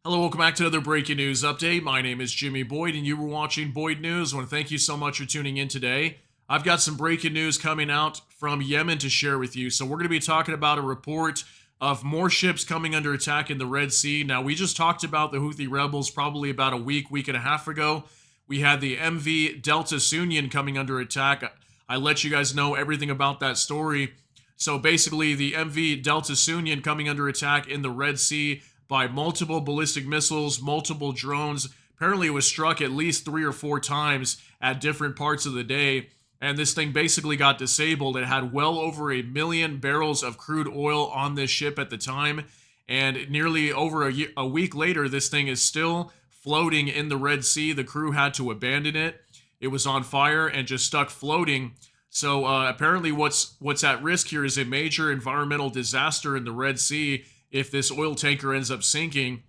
Hello, welcome back to another breaking news update. My name is Jimmy Boyd, and you were watching Boyd News. I want to thank you so much for tuning in today. I've got some breaking news coming out from Yemen to share with you. So, we're going to be talking about a report of more ships coming under attack in the Red Sea. Now, we just talked about the Houthi rebels probably about a week and a half ago. We had the MV Delta Sounion coming under attack. I let you guys know everything about that story. So, basically, the MV Delta Sounion coming under attack in the Red Sea by multiple ballistic missiles, multiple drones. Apparently, it was struck at least 3 or 4 times at different parts of the day. And this thing basically got disabled. It had well over 1 million barrels of crude oil on this ship at the time. And nearly over a week later, this thing is still floating in the Red Sea. The crew had to abandon it. It was on fire and just stuck floating. So apparently what's at risk here is a major environmental disaster in the Red Sea if this oil tanker ends up sinking.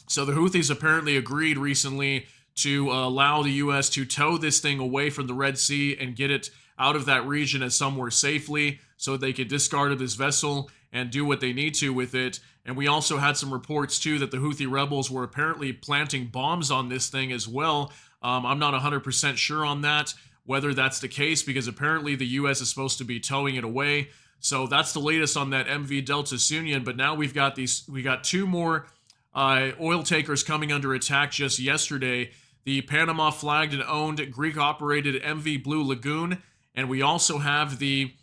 So the Houthis apparently agreed recently to allow the U.S. to tow this thing away from the Red Sea and get it out of that region and somewhere safely so they could discard this vessel and do what they need to with it. And we also had some reports too that the Houthi rebels were apparently planting bombs on this thing as well. I'm not 100% sure on that, whether that's the case, because apparently the U.S. is supposed to be towing it away. So that's the latest on that MV Delta Sounion. But now we got two more oil tankers coming under attack just yesterday. The Panama flagged and owned Greek operated MV Blue Lagoon. And we also have the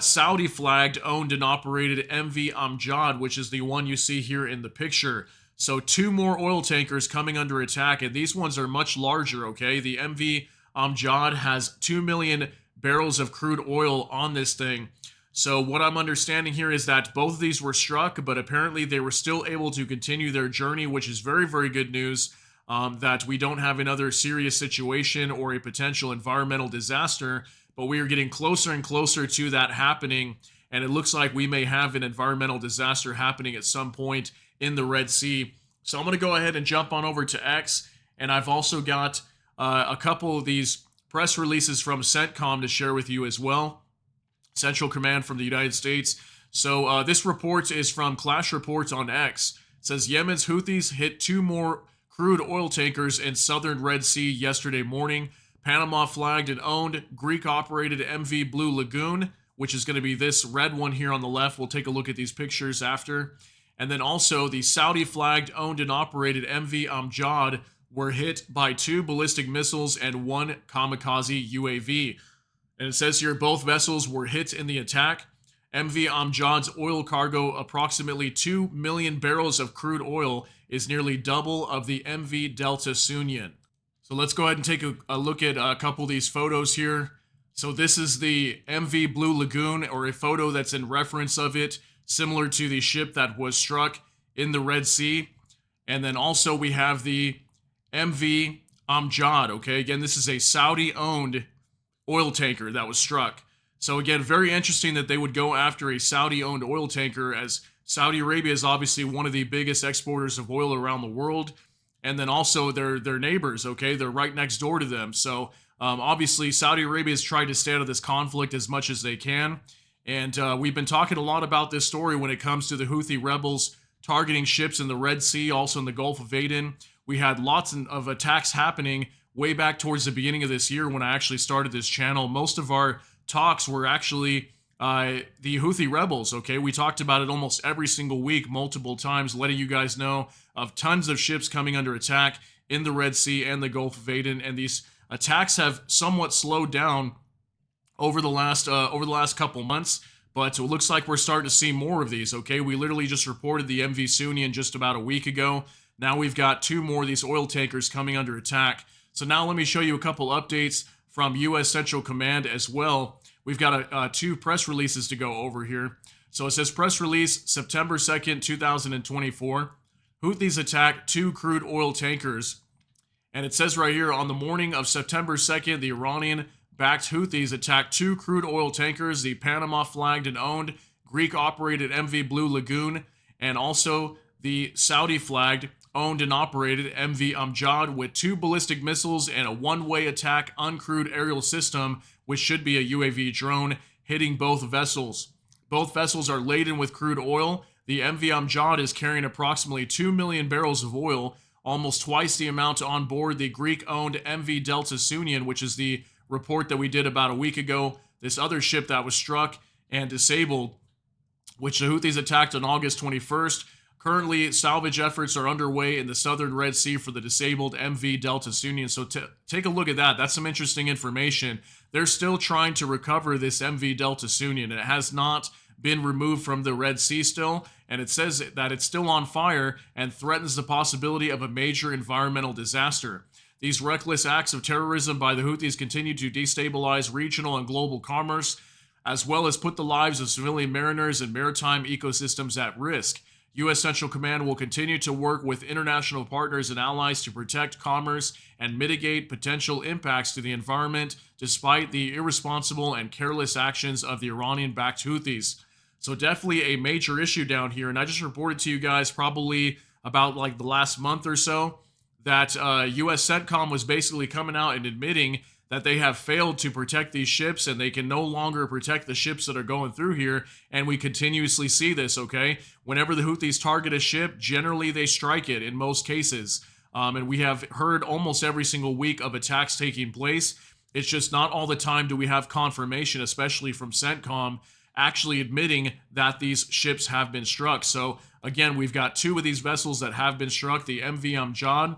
Saudi flagged, owned and operated MV Amjad, which is the one you see here in the picture. So two more oil tankers coming under attack, and these ones are much larger, okay? The MV Amjad has 2 million barrels of crude oil on this thing. So what I'm understanding here is that both of these were struck, but apparently they were still able to continue their journey, which is very, very good news, that we don't have another serious situation or a potential environmental disaster, but we are getting closer and closer to that happening, and it looks like we may have an environmental disaster happening at some point in the Red Sea. So I'm going to go ahead and jump on over to X, and I've also got a couple of these press releases from CENTCOM to share with you as well. Central Command from the United States. So this report is from Clash Reports on X. It says Yemen's Houthis hit two more crude oil tankers in southern Red Sea yesterday morning. Panama flagged and owned Greek-operated MV Blue Lagoon, which is going to be this red one here on the left. We'll take a look at these pictures after. And then also the Saudi flagged, owned and operated MV Amjad were hit by 2 ballistic missiles and 1 kamikaze UAV. And it says here both vessels were hit in the attack. MV Amjad's oil cargo, approximately 2 million barrels of crude oil, is nearly double of the MV Delta Sounion. So let's go ahead and take a look at a couple of these photos here. So this is the MV Blue Lagoon, or a photo that's in reference of it, similar to the ship that was struck in the Red Sea. And then also we have the MV Amjad, okay? Again, this is a Saudi-owned oil tanker that was struck. So again, very interesting that they would go after a Saudi-owned oil tanker, as Saudi Arabia is obviously one of the biggest exporters of oil around the world. And then also their neighbors, okay? They're right next door to them. So obviously Saudi Arabia has tried to stay out of this conflict as much as they can. And we've been talking a lot about this story when it comes to the Houthi rebels targeting ships in the Red Sea, also in the Gulf of Aden. We had lots of attacks happening way back towards the beginning of this year when I actually started this channel. Most of our talks were actually the Houthi rebels, okay? We talked about it almost every single week, multiple times, letting you guys know of tons of ships coming under attack in the Red Sea and the Gulf of Aden, and these attacks have somewhat slowed down over the last couple months, but it looks like we're starting to see more of these, okay? We literally just reported the MV Sounion just about a week ago. Now we've got 2 more of these oil tankers coming under attack. So now let me show you a couple updates from U.S. Central Command as well. We've got 2 press releases to go over here. So it says press release September 2nd, 2024. Houthis attack 2 crude oil tankers. And it says right here, on the morning of September 2nd, the Iranian-backed Houthis attacked 2 crude oil tankers, the Panama flagged and owned Greek-operated MV Blue Lagoon, and also the Saudi flagged, owned and operated MV Amjad, with 2 ballistic missiles and a one-way attack uncrewed aerial system, which should be a UAV drone, hitting both vessels. Both vessels are laden with crude oil. The MV Amjad is carrying approximately 2 million barrels of oil, almost twice the amount on board the Greek-owned MV Delta Sounion, which is the report that we did about a week ago. This other ship that was struck and disabled, which the Houthis attacked on August 21st. Currently, salvage efforts are underway in the southern Red Sea for the disabled MV Delta Sounion. So take a look at that. That's some interesting information. They're still trying to recover this MV Delta Sounion. It has not been removed from the Red Sea still, and it says that it's still on fire and threatens the possibility of a major environmental disaster. These reckless acts of terrorism by the Houthis continue to destabilize regional and global commerce, as well as put the lives of civilian mariners and maritime ecosystems at risk. U.S. Central Command will continue to work with international partners and allies to protect commerce and mitigate potential impacts to the environment, despite the irresponsible and careless actions of the Iranian-backed Houthis. So definitely a major issue down here, and I just reported to you guys probably about like the last month or so that U.S. CENTCOM was basically coming out and admitting that they have failed to protect these ships and they can no longer protect the ships that are going through here. And we continuously see this, okay? Whenever the Houthis target a ship, generally they strike it in most cases. And we have heard almost every single week of attacks taking place. It's just not all the time do we have confirmation, especially from CENTCOM, actually admitting that these ships have been struck. So again, we've got two of these vessels that have been struck, the MV Amjad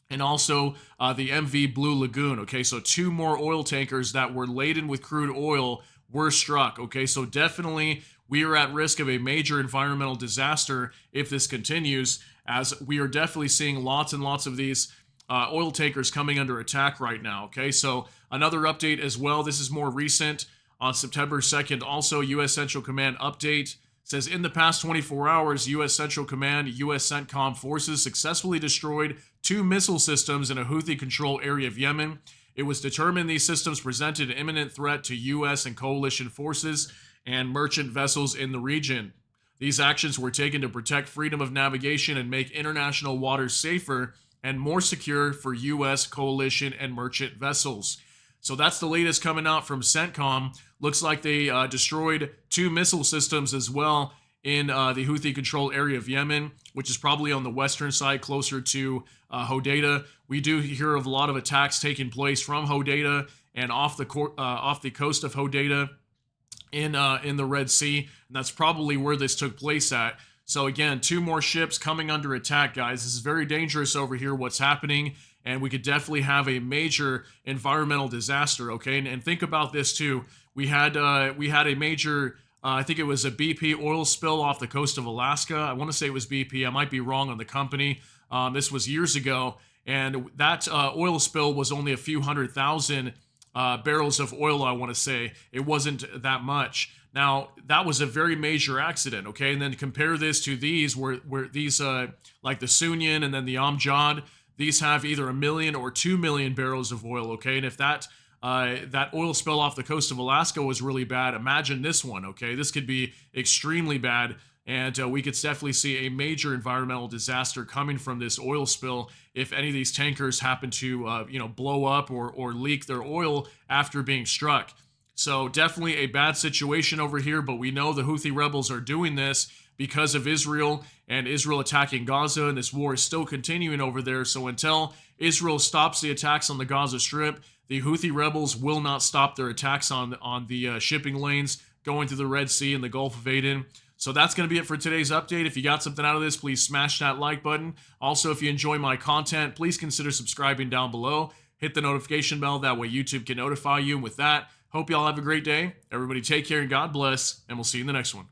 and also the MV Blue Lagoon. Okay, so two more oil tankers that were laden with crude oil were struck. Okay, so definitely we are at risk of a major environmental disaster if this continues, as we are definitely seeing lots and lots of these oil tankers coming under attack right now. Okay, so another update as well. This is more recent. On September 2nd, also U.S. Central Command update says, in the past 24 hours, U.S. Central Command, U.S. CENTCOM forces successfully destroyed 2 missile systems in a Houthi-controlled area of Yemen. It was determined these systems presented an imminent threat to U.S. and coalition forces and merchant vessels in the region. These actions were taken to protect freedom of navigation and make international waters safer and more secure for U.S. coalition and merchant vessels. So that's the latest coming out from CENTCOM. Looks like they destroyed 2 missile systems as well in the Houthi-controlled area of Yemen, which is probably on the western side, closer to Hodeidah. We do hear of a lot of attacks taking place from Hodeidah and off the coast of Hodeidah in the Red Sea, and that's probably where this took place at. So again, 2 more ships coming under attack, guys. This is very dangerous over here, what's happening, and we could definitely have a major environmental disaster, okay? And think about this too. We had a major, I think it was a BP oil spill off the coast of Alaska. I want to say it was BP. I might be wrong on the company. This was years ago, and that oil spill was only a few 100,000 barrels of oil, I want to say. It wasn't that much. Now, that was a very major accident, okay? And then compare this to these, where these, like the Sounion and then the Amjad, these have either 1 million or 2 million barrels of oil, okay? And if that oil spill off the coast of Alaska was really bad, imagine this one, okay? This could be extremely bad, and we could definitely see a major environmental disaster coming from this oil spill if any of these tankers happen to, blow up or leak their oil after being struck. So definitely a bad situation over here, but we know the Houthi rebels are doing this because of Israel and Israel attacking Gaza, and this war is still continuing over there. So until Israel stops the attacks on the Gaza Strip, the Houthi rebels will not stop their attacks on the shipping lanes going through the Red Sea and the Gulf of Aden. So that's going to be it for today's update. If you got something out of this, please smash that like button. Also, if you enjoy my content, please consider subscribing down below. Hit the notification bell. That way YouTube can notify you. And with that, hope y'all have a great day. Everybody take care and God bless, and we'll see you in the next one.